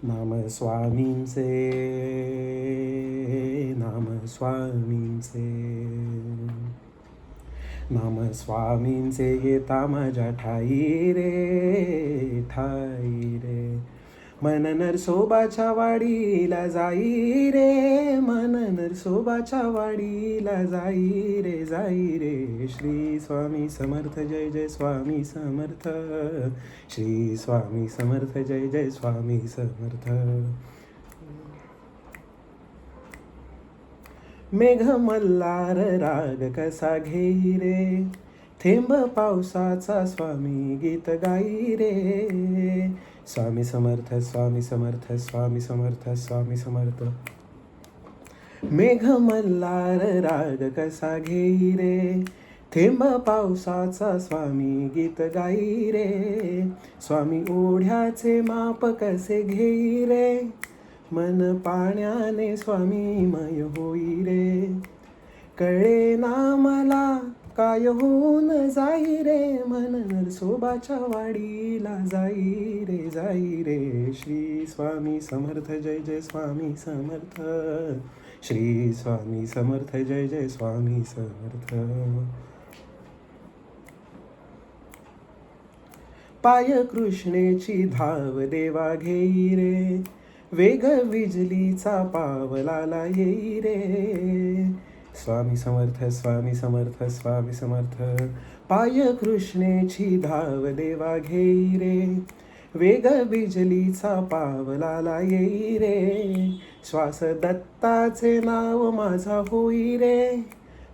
नाम स्वामींचे, नाम स्वामींचे, नाम स्वामींचे येता माझ्या ठाई रे, ठाई रे. मन नरसोबाच्या वाडीला जाई रे, मन नरसोबाच्या वाडीला जाई रे, जाई रे. श्री स्वामी समर्थ, जय जय स्वामी समर्थ. श्री स्वामी समर्थ, जय जय स्वामी समर्थ. मेघ मल्हार राग कसा घेई रे, थेंब पावसाचा स्वामी गीत गाई रे. स्वामी समर्थ, स्वामी समर्थ, स्वामी समर्थ, स्वामी समर्थ. मेघ मल्हार राग कसा घेई रे, थेंब पावसाचा स्वामी गीत गाई रे. स्वामी ओढ्याचे माप कसे घेई रे, मन पाण्याने स्वामीमय होई रे. कळे ना मला काय होऊन जाई रे, मन नरसोबाच्या वाडीला जाई रे, जाई रे. श्री स्वामी समर्थ, जय जय स्वामी समर्थ. श्री स्वामी समर्थ, जय जय स्वामी समर्थ. पाय कृष्णेची धाव देवा घेई रे, वेग विजलीचा पावलाला येई रे. स्वामी समर्थ, स्वामी समर्थ, स्वामी समर्थ. पाय कृष्णेची धाव देवा घेई रे, वेग बिजलीचा पावलाला येई रे. श्वास दत्ताचे नाव माझा होई रे,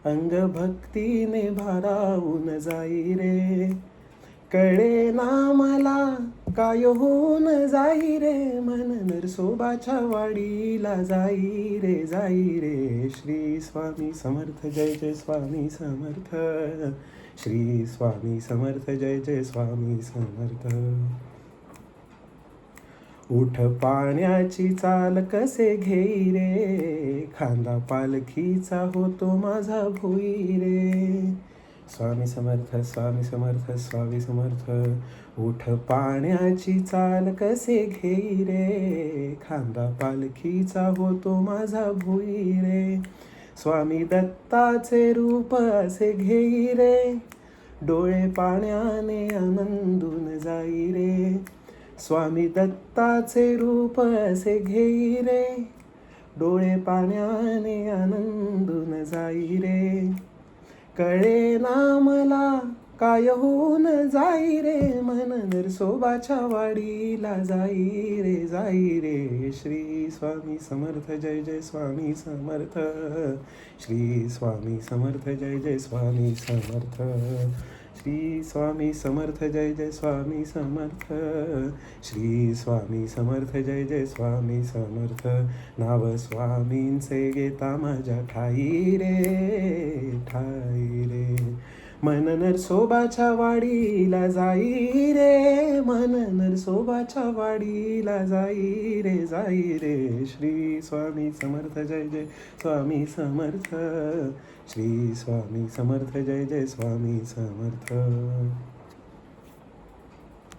अंग भक्तीने भारावून जाई रे. कळे ना मला काय होऊन जाई रे, मन नरसोबाच्या वाडीला जाई रे, जाई रे. श्री स्वामी समर्थ, जय जय स्वामी समर्थ. श्री स्वामी समर्थ, जय जय स्वामी समर्थ. उठ पाण्याची चाल कसे घेई रे, खांदा पालखीचा होतो माझा भुई रे. स्वामी समर्थ, स्वामी समर्थ, स्वामी समर्थ. उठ पाण्याची चाल कसे घेई रे, खांदा पालखीचा होतो माझा भुई रे. स्वामी दत्ताचे रूप असे घेई रे, डोळे पाण्याने आनंदून जाई रे. स्वामी दत्ताचे रूप असे घेई रे, डोळे पाण्याने आनंदून जाई रे. कळे ना मला काय होऊन जाई रे, मन नरसोबाच्या वाडीला जाई रे, जाई रे. श्री स्वामी समर्थ, जय जय स्वामी समर्थ. श्री स्वामी समर्थ, जय जय स्वामी समर्थ. श्री स्वामी समर्थ, जय जय स्वामी समर्थ. श्री स्वामी समर्थ, जय जय स्वामी समर्थ. नाव स्वामींचे घेता माझ्या ठाई रे, ठाई रे. मन नरसोबाच्या वाडीला जाई रे, मन नरसोबाच्या वाडीला जाई रे, जाई रे. श्री स्वामी समर्थ, जय जय स्वामी समर्थ. श्री स्वामी समर्थ, जय जय स्वामी समर्थ.